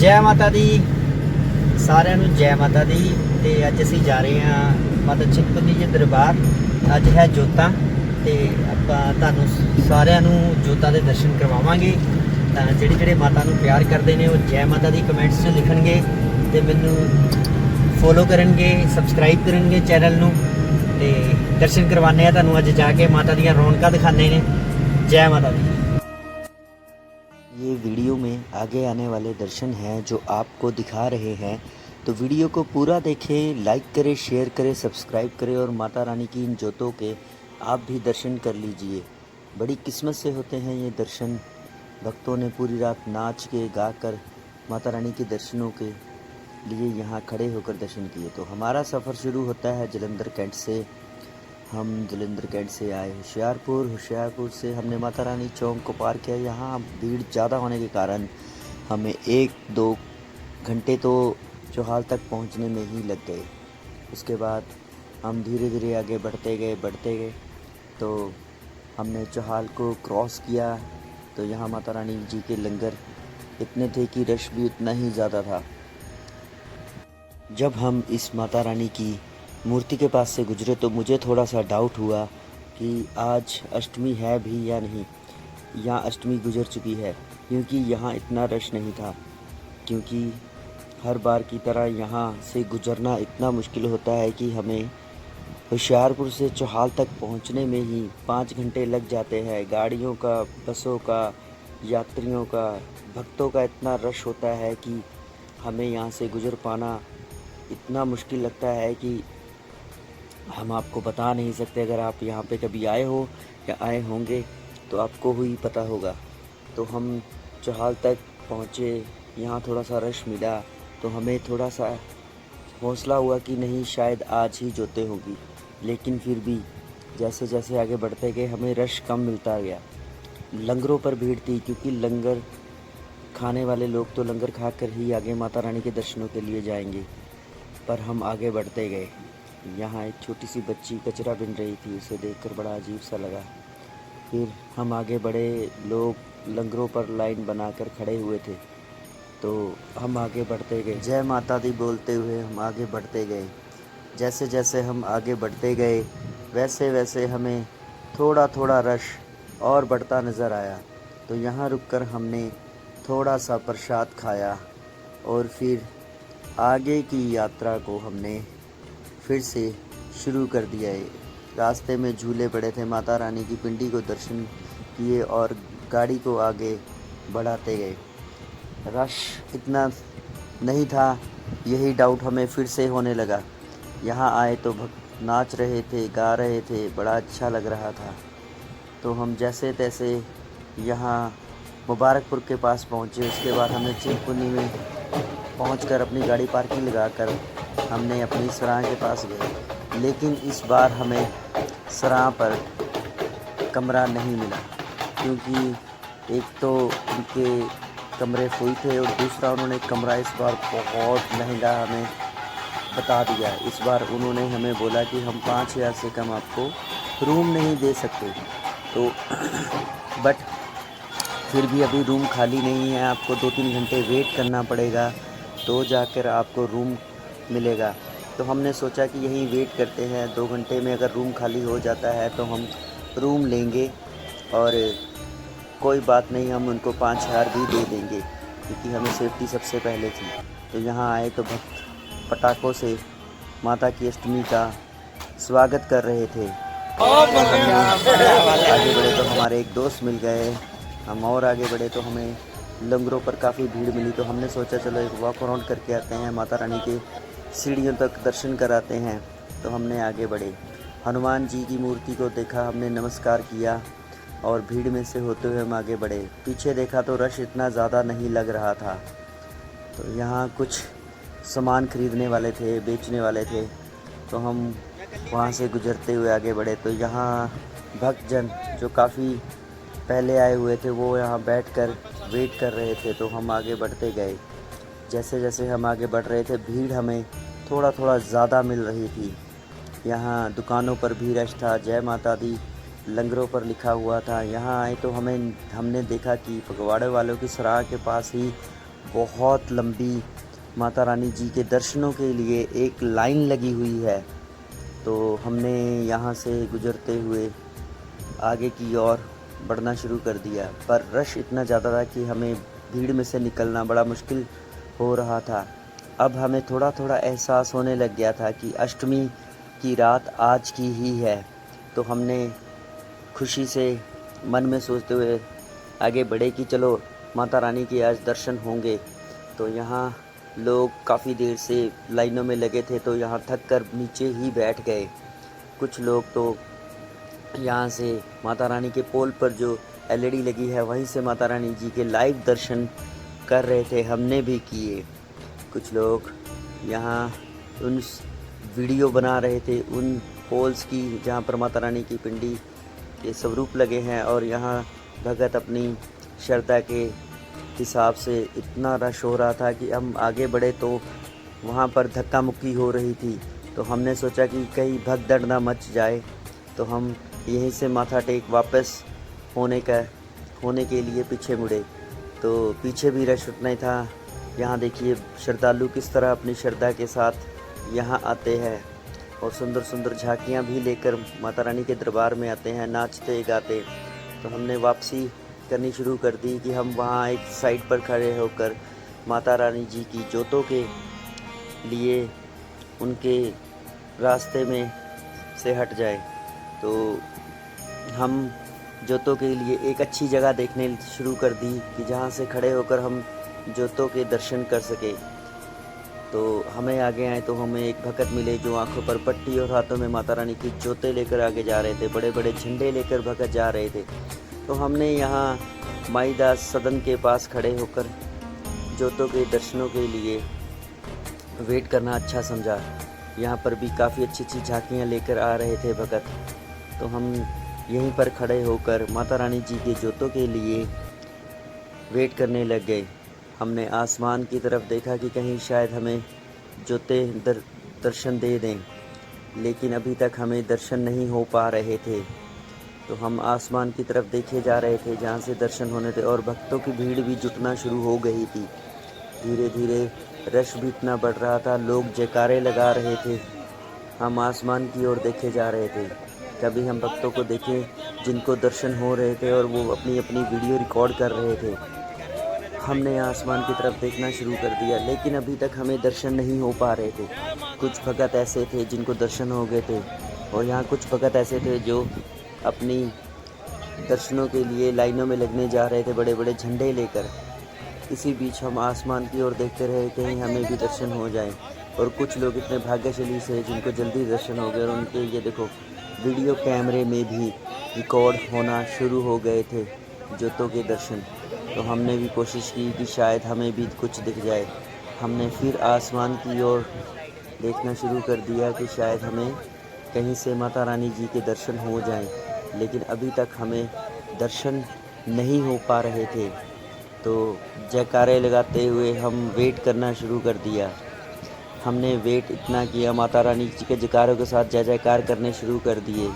जय माता दी साਰਿਆਂ ਨੂੰ जय माता दी। ਤੇ ਅੱਜ ਅਸੀਂ ਜਾ ਰਹੇ ਹਾਂ ਮਾਤਾ ਚਿੰਤਪੁਰਨੀ ਜੀ ਦਰਬਾਰ। ਅੱਜ ਹੈ ਜੋਤਾਂ ਤੇ ਆਪਾਂ ਤੁਹਾਨੂੰ ਸਾਰਿਆਂ ਨੂੰ ਜੋਤਾਂ ਦੇ ਦਰਸ਼ਨ ਕਰਵਾਵਾਂਗੇ। ਤਾਂ ਜਿਹੜੇ ਮਾਤਾ ਨੂੰ ਪਿਆਰ ਕਰਦੇ ਨੇ ਉਹ जय माता दी ਕਮੈਂਟਸ 'ਚ ਲਿਖਣਗੇ ਤੇ ਮੈਨੂੰ ਫੋਲੋ ਕਰਨਗੇ, ਸਬਸਕ੍ਰਾਈਬ ਕਰਨਗੇ ਚੈਨਲ ਨੂੰ ਤੇ ਦਰਸ਼ਨ ਕਰਵਾਉਂਦੇ ਆ ਤੁਹਾਨੂੰ ਅੱਜ ਜਾ ਕੇ। ਮਾਤਾ ਦੀਆਂ ਰੌਣਕਾਂ ਦਿਖਾਉਂਦੇ ਨੇ। जय माता दी। ये वीडियो में आगे आने वाले दर्शन हैं जो आपको दिखा रहे हैं, तो वीडियो को पूरा देखें, लाइक करें, शेयर करें, सब्सक्राइब करें और माता रानी की इन जोतों के आप भी दर्शन कर लीजिए। बड़ी किस्मत से होते हैं ये दर्शन। भक्तों ने पूरी रात नाच के गाकर माता रानी के दर्शनों के लिए यहाँ खड़े होकर दर्शन किए। तो हमारा सफ़र शुरू होता है जलंधर कैंट से। हम जलंधर कैंट से आए होशियारपुर से हमने माता रानी चौक को पार किया। यहाँ भीड़ ज़्यादा होने के कारण हमें 1-2 घंटे तो चौहाल तक पहुँचने में ही लग गए। उसके बाद हम धीरे धीरे आगे बढ़ते गए तो हमने चौहाल को क्रॉस किया। तो यहाँ माता रानी जी के लंगर इतने थे कि रश भी उतना ही ज़्यादा था। जब हम इस माता रानी की मूर्ति के पास से गुजरे तो मुझे थोड़ा सा डाउट हुआ कि आज अष्टमी है भी या नहीं। यहाँ अष्टमी गुजर चुकी है, क्योंकि यहाँ इतना रश नहीं था। क्योंकि हर बार की तरह यहाँ से गुजरना इतना मुश्किल होता है कि हमें होशियारपुर से चौहाल तक पहुँचने में ही 5 घंटे लग जाते हैं। गाड़ियों का, बसों का, यात्रियों का, भक्तों का इतना रश होता है कि हमें यहाँ से गुजर पाना इतना मुश्किल लगता है कि हम आपको बता नहीं सकते। अगर आप यहाँ पे कभी आए हो या आए होंगे तो आपको ही पता होगा। तो हम चौहाल तक पहुँचे, यहाँ थोड़ा सा रश मिला तो हमें थोड़ा सा हौसला हुआ कि नहीं शायद आज ही जोतें होगी। लेकिन फिर भी जैसे जैसे आगे बढ़ते गए हमें रश कम मिलता गया। लंगरों पर भीड़ थी, क्योंकि लंगर खाने वाले लोग तो लंगर खाकर ही आगे माता रानी के दर्शनों के लिए जाएंगे। पर हम आगे बढ़ते गए। यहाँ एक छोटी सी बच्ची कचरा बिन रही थी, उसे देखकर बड़ा अजीब सा लगा। फिर हम आगे बढ़े, लोग लंगरों पर लाइन बनाकर खड़े हुए थे तो हम आगे बढ़ते गए। जय माता दी बोलते हुए हम आगे बढ़ते गए। जैसे जैसे हम आगे बढ़ते गए वैसे वैसे हमें थोड़ा थोड़ा रश और बढ़ता नज़र आया। तो यहाँ रुककर हमने थोड़ा सा प्रसाद खाया और फिर आगे की यात्रा को हमने फिर से शुरू कर दिया है। रास्ते में झूले पड़े थे, माता रानी की पिंडी को दर्शन किए और गाड़ी को आगे बढ़ाते गए। रश इतना नहीं था, यही डाउट हमें फिर से होने लगा। यहाँ आए तो भक्त नाच रहे थे, गा रहे थे, बड़ा अच्छा लग रहा था। तो हम जैसे तैसे यहाँ मुबारकपुर के पास पहुँचे। उसके बाद हमने चिंतपुर्नी में पहुंचकर अपनी गाड़ी पार्किंग लगाकर हमने अपनी सराह के पास गए। लेकिन इस बार हमें सराह पर कमरा नहीं मिला, क्योंकि एक तो उनके कमरे फुल थे और दूसरा उन्होंने कमरा इस बार बहुत महंगा हमें बता दिया। इस बार उन्होंने हमें बोला कि हम 5,000 से कम आपको रूम नहीं दे सकते। तो बट फिर भी अभी रूम खाली नहीं है, आपको 2-3 घंटे वेट करना पड़ेगा तो जाकर आपको रूम मिलेगा। तो हमने सोचा कि यहीं वेट करते हैं, 2 घंटे में अगर रूम खाली हो जाता है तो हम रूम लेंगे और कोई बात नहीं, हम उनको 5,000 भी दे देंगे, क्योंकि हमें सेफ्टी सबसे पहले थी। तो यहाँ आए तो भक्त पटाखों से माता की अष्टमी का स्वागत कर रहे थे। आगे बढ़े तो हमारे एक दोस्त मिल गए। हम और आगे बढ़े तो हमें लंगरों पर काफ़ी भीड़ मिली। तो हमने सोचा चलो एक वॉक अराउंड करके आते हैं, माता रानी के सीढ़ियों तक दर्शन कराते हैं। तो हमने आगे बढ़े, हनुमान जी की मूर्ति को देखा, हमने नमस्कार किया और भीड़ में से होते हुए हम आगे बढ़े। पीछे देखा तो रश इतना ज़्यादा नहीं लग रहा था। तो यहाँ कुछ सामान खरीदने वाले थे, बेचने वाले थे, तो हम वहाँ से गुजरते हुए आगे बढ़े। तो यहाँ भक्तजन जो काफ़ी पहले आए हुए थे वो यहाँ बैठकर वेट कर रहे थे। तो हम आगे बढ़ते गए। जैसे जैसे हम आगे बढ़ रहे थे भीड़ हमें थोड़ा थोड़ा ज़्यादा मिल रही थी। यहाँ दुकानों पर भी रश था, जय माता दी लंगरों पर लिखा हुआ था। यहाँ आए तो हमने देखा कि फगवाड़े वालों की सराह के पास ही बहुत लंबी माता रानी जी के दर्शनों के लिए एक लाइन लगी हुई है। तो हमने यहाँ से गुज़रते हुए आगे की ओर बढ़ना शुरू कर दिया, पर रश इतना ज़्यादा था कि हमें भीड़ में से निकलना बड़ा मुश्किल हो रहा था। अब हमें थोड़ा थोड़ा एहसास होने लग गया था कि अष्टमी की रात आज की ही है। तो हमने खुशी से मन में सोचते हुए आगे बढ़े कि चलो माता रानी के आज दर्शन होंगे। तो यहाँ लोग काफ़ी देर से लाइनों में लगे थे, तो यहाँ थक कर नीचे ही बैठ गए। कुछ लोग तो यहाँ से माता रानी के पोल पर जो एलईडी लगी है वहीं से माता रानी जी के लाइव दर्शन कर रहे थे, हमने भी किए। कुछ लोग यहाँ उन वीडियो बना रहे थे उन पोल्स की जहाँ पर माता रानी की पिंडी के स्वरूप लगे हैं, और यहाँ भगत अपनी श्रद्धा के हिसाब से इतना रश हो रहा था कि हम आगे बढ़े तो वहाँ पर धक्का मुक्की हो रही थी। तो हमने सोचा कि कहीं भगदड़ ना मच जाए, तो हम यहीं से माथा टेक वापस होने के लिए पीछे मुड़े। तो पीछे भी रश उतना ही था। यहाँ देखिए श्रद्धालु किस तरह अपनी श्रद्धा के साथ यहाँ आते हैं और सुंदर सुंदर झांकियाँ भी लेकर माता रानी के दरबार में आते हैं, नाचते गाते। तो हमने वापसी करनी शुरू कर दी कि हम वहाँ एक साइड पर खड़े होकर माता रानी जी की जोतों के लिए उनके रास्ते में से हट जाए। तो हम जोतों के लिए एक अच्छी जगह देखने शुरू कर दी कि जहाँ से खड़े होकर हम जोतों के दर्शन कर सके। तो हमें आगे आए तो हमें एक भगत मिले जो आंखों पर पट्टी और हाथों में माता रानी की जोतें लेकर आगे जा रहे थे। बड़े बड़े झंडे लेकर भगत जा रहे थे। तो हमने यहाँ माईदास सदन के पास खड़े होकर जोतों के दर्शनों के लिए वेट करना अच्छा समझा। यहाँ पर भी काफ़ी अच्छी अच्छी झांकियाँ लेकर आ रहे थे भगत। तो हम यहीं पर खड़े होकर माता रानी जी के जोतों के लिए वेट करने लग गए। हमने आसमान की तरफ देखा कि कहीं शायद हमें जोतें दर्शन दे दें, लेकिन अभी तक हमें दर्शन नहीं हो पा रहे थे। तो हम आसमान की तरफ देखे जा रहे थे जहाँ से दर्शन होने थे, और भक्तों की भीड़ भी जुटना शुरू हो गई थी। धीरे धीरे रश भी इतना बढ़ रहा था, लोग जयकारे लगा रहे थे। हम आसमान की ओर देखे जा रहे थे। तभी हम भक्तों को देखे जिनको दर्शन हो रहे थे और वो अपनी अपनी वीडियो रिकॉर्ड कर रहे थे। हमने आसमान की तरफ देखना शुरू कर दिया, लेकिन अभी तक हमें दर्शन नहीं हो पा रहे थे। कुछ भगत ऐसे थे जिनको दर्शन हो गए थे, और यहाँ कुछ भगत ऐसे थे जो अपनी दर्शनों के लिए लाइनों में लगने जा रहे थे बड़े बड़े झंडे लेकर। इसी बीच हम आसमान की ओर देखते रहे कहीं हमें भी दर्शन हो जाए। और कुछ लोग इतने भाग्यशाली से जिनको जल्दी दर्शन हो गए, और उनके ये देखो वीडियो कैमरे में भी रिकॉर्ड होना शुरू हो गए थे जोतों के दर्शन। तो हमने भी कोशिश की कि शायद हमें भी कुछ दिख जाए। हमने फिर आसमान की ओर देखना शुरू कर दिया कि शायद हमें कहीं से माता रानी जी के दर्शन हो जाएं, लेकिन अभी तक हमें दर्शन नहीं हो पा रहे थे। तो जयकारे लगाते हुए हम वेट करना शुरू कर दिया। हमने वेट इतना किया, माता रानी जी के जयकारों के साथ जय जयकार करने शुरू कर दिए,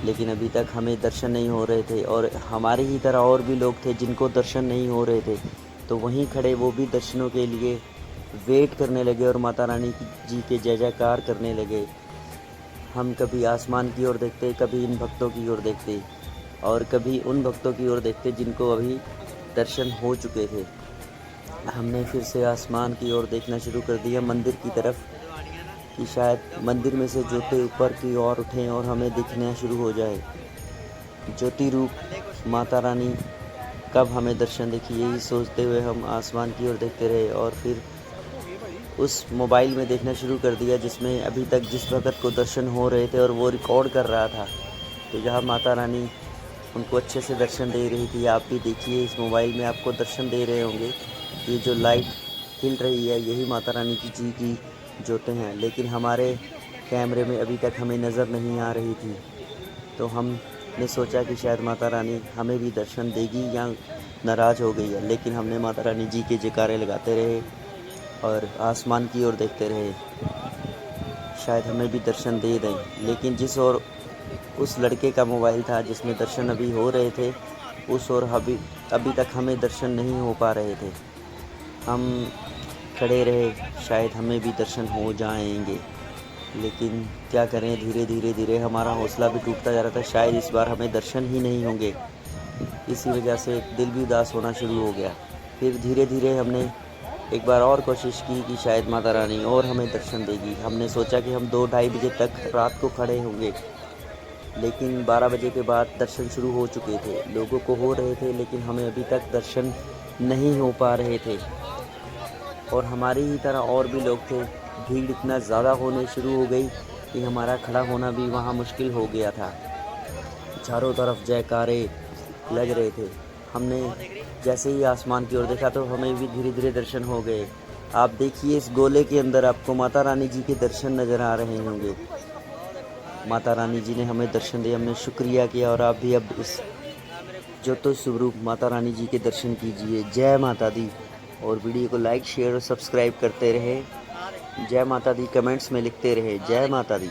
लेकिन अभी तक हमें दर्शन नहीं हो रहे थे। और हमारी ही तरह और भी लोग थे जिनको दर्शन नहीं हो रहे थे, तो वहीं खड़े वो भी दर्शनों के लिए वेट करने लगे और माता रानी जी के जय जयकार करने लगे। हम कभी आसमान की ओर देखते, कभी इन भक्तों की ओर देखते, और कभी उन भक्तों की ओर देखते जिनको अभी दर्शन हो चुके थे। हमने फिर से आसमान की ओर देखना शुरू कर दिया, मंदिर की तरफ, कि शायद मंदिर में से ज्योति ऊपर की ओर उठें और हमें दिखना शुरू हो जाए। ज्योति रूप माता रानी कब हमें दर्शन देखी, यही सोचते हुए हम आसमान की ओर देखते रहे। और फिर उस मोबाइल में देखना शुरू कर दिया जिसमें अभी तक जिस भगत को दर्शन हो रहे थे, और वो रिकॉर्ड कर रहा था। तो जहाँ माता रानी उनको अच्छे से दर्शन दे रही थी, आप भी देखिए इस मोबाइल में आपको दर्शन दे रहे होंगे। ये जो लाइट हिल रही है यही माता रानी जी की जोतें हैं, लेकिन हमारे कैमरे में अभी तक हमें नज़र नहीं आ रही थी। तो हमने सोचा कि शायद माता रानी हमें भी दर्शन देगी या नाराज़ हो गई है, लेकिन हमने माता रानी जी के जयकारे लगाते रहे और आसमान की ओर देखते रहे, शायद हमें भी दर्शन दे दें। लेकिन जिस ओर उस लड़के का मोबाइल था जिसमें दर्शन अभी हो रहे थे, उस ओर अभी तक हमें दर्शन नहीं हो पा रहे थे। हम खड़े रहे, शायद हमें भी दर्शन हो जाएंगे, लेकिन क्या करें, धीरे धीरे हमारा हौसला भी टूटता जा रहा था। शायद इस बार हमें दर्शन ही नहीं होंगे, इसी वजह से दिल भी उदास होना शुरू हो गया। फिर धीरे धीरे हमने एक बार और कोशिश की कि शायद माता रानी और हमें दर्शन देगी। हमने सोचा कि हम 2-2:30 बजे तक रात को खड़े होंगे, लेकिन 12 बजे के बाद दर्शन शुरू हो चुके थे। लोगों को हो रहे थे, लेकिन हमें अभी तक दर्शन नहीं हो पा रहे थे। और हमारी ही तरह और भी लोग थे। भीड़ इतना ज़्यादा होने शुरू हो गई कि हमारा खड़ा होना भी वहाँ मुश्किल हो गया था। चारों तरफ जयकारे लग रहे थे। हमने जैसे ही आसमान की ओर देखा तो हमें भी धीरे धीरे दर्शन हो गए। आप देखिए, इस गोले के अंदर आपको माता रानी जी के दर्शन नज़र आ रहे होंगे। माता रानी जी ने हमें दर्शन दिए, हमने शुक्रिया किया। और आप भी अब इस ज्योति स्वरूप माता रानी जी के दर्शन कीजिए। जय माता दी। और वीडियो को लाइक, शेयर और सब्सक्राइब करते रहे। जय माता दी कमेंट्स में लिखते रहे, जय माता दी।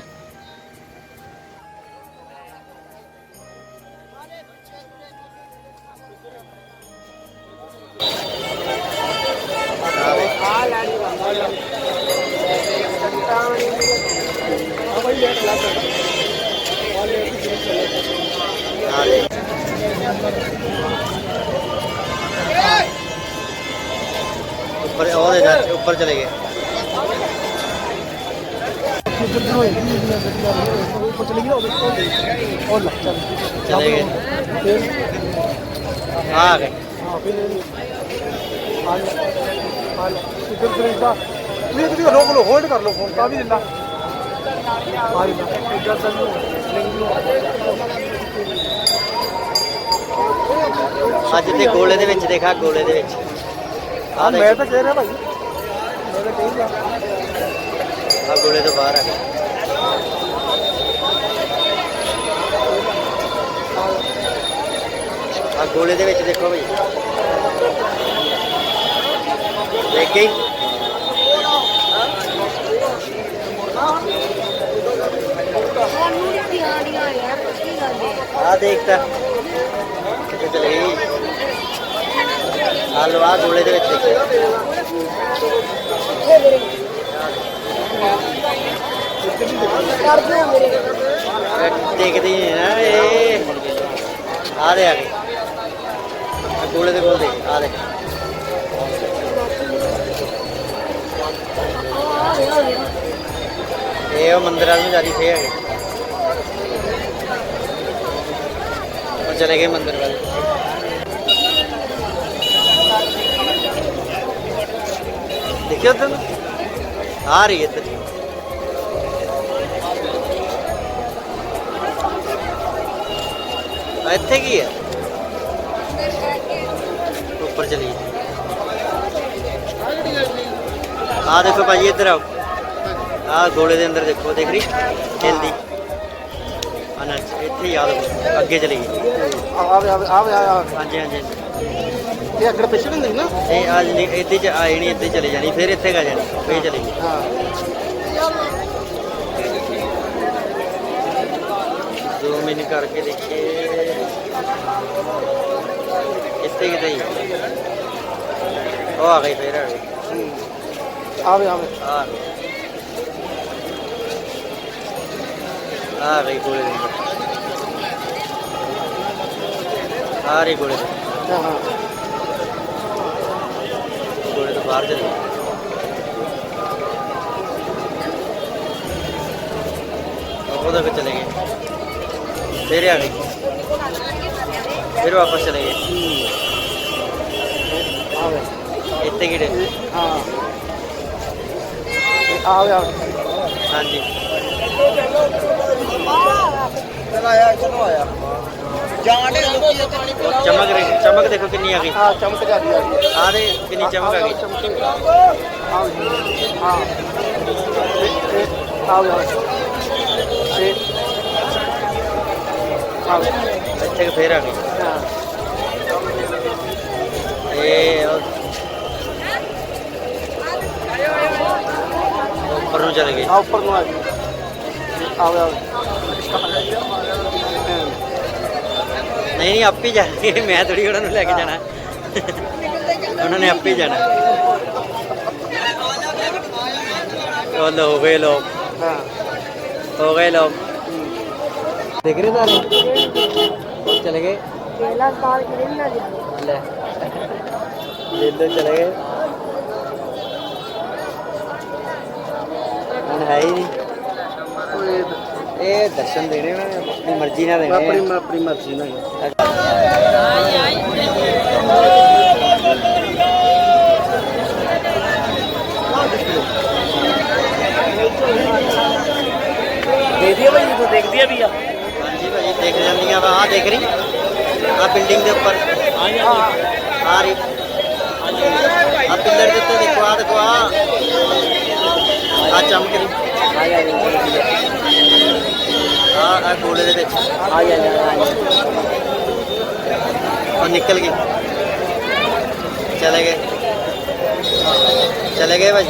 ऊपर और इधर ऊपर चले गए। चले गए आ गए। रोक लो, होल्ड कर लो फोन का भी दिला। ਅੱਜ ਤੇ ਗੋਲੇ ਦੇ ਵਿੱਚ ਦੇਖਾ, ਗੋਲੇ ਦੇ ਵਿੱਚ ਆ ਮੈਂ ਤਾਂ ਕਹਿ ਰਿਹਾ ਭਾਈ, ਮੈਂ ਤਾਂ ਕਹੀ ਜਾ ਆ ਗੋਲੇ ਤੋਂ ਬਾਹਰ ਆ ਗਏ। ਆ ਗੋਲੇ ਦੇ ਵਿੱਚ ਦੇਖੋ ਭਾਈ, ਦੇਖ ਗਈ। ਆ ਦੇਖਤਾ ਕਿੱਥੇ ਚਲੇ ਗਈ। ਆ ਲੋ, ਆ ਗੋਲੇ ਦੇ ਵਿੱਚ ਦੇਖਦੇ ਹੀ ਨਾ ਇਹ। ਆ ਦੇ ਆ ਗਏ ਗੋਲੇ ਦੇ ਕੋਲ ਦੇ। ਆ ਦੇ ਇਹ ਉਹ ਮੰਦਿਰ ਵਾਲ ਨੂੰ ਜਾ ਰਹੀ ਥੇ ਹੈਗੇ। ਉਹ ਚਲੇ ਗਏ ਮੰਦਿਰ ਵੱਲ। देखिए उधर आ रही है इधर। इतने की है, ऊपर चलिए। आ देखो भाजी, इधर आओ। आ गोले के अंदर देखो, देख रही जल्दी इतने याद अगे चली गई। हाँ जी हाँ जी, अगर पिछले नहीं ना इतने आई नहीं, इतने चले जानी, फिर इतने आ जानी, फिर चलेगी। जूम इन करके देखिए, इतने कितने ही आ गई, फिर आ गई गोले आ रही गोले गोले तो बाहर चले गए। उधर फिर चले गए, फिर आ गई, फिर वापस चले गए। इतने कीड़े हाँ जी। चलो आया चमक रही, चमक देखो कितनी आ गई। हाँ चमक जा रही है। आ दे कितनी चमक आ गई। अच्छे के फिर आ गई। ऊपर ਨੂੰ चले गए। ऊपर ਨੂੰ आ गई। नहीं आप ही जाएंगे, मैं थोड़ी उन्होंने लेके जाना। उन्होंने आप ही जाना। फुल हो गए लोग, हाँ हो गए लोग। देख रहे सारे और चले गए ले ले चले गए ਹੁਣ ਹੈ ਹੀ ਨਹੀਂ ਇਹ ਦਰਸ਼ਨ ਦੇਣੇ ਉਹਨਾਂ ਨੇ ਆਪਣੀ ਮਰਜ਼ੀ ਨਾਲ ਦੇਣੇ अपनी मर्जी ना देख दिया भाई तो देख दिया भैया हाँ जी भाई देख जाती हाँ देख रही हाँ बिल्डिंग के ऊपर आ रही हाँ पिलर के ऊपर देखो हाँ चमक रही हाँ गोले दे और निकल गई चले गए भाई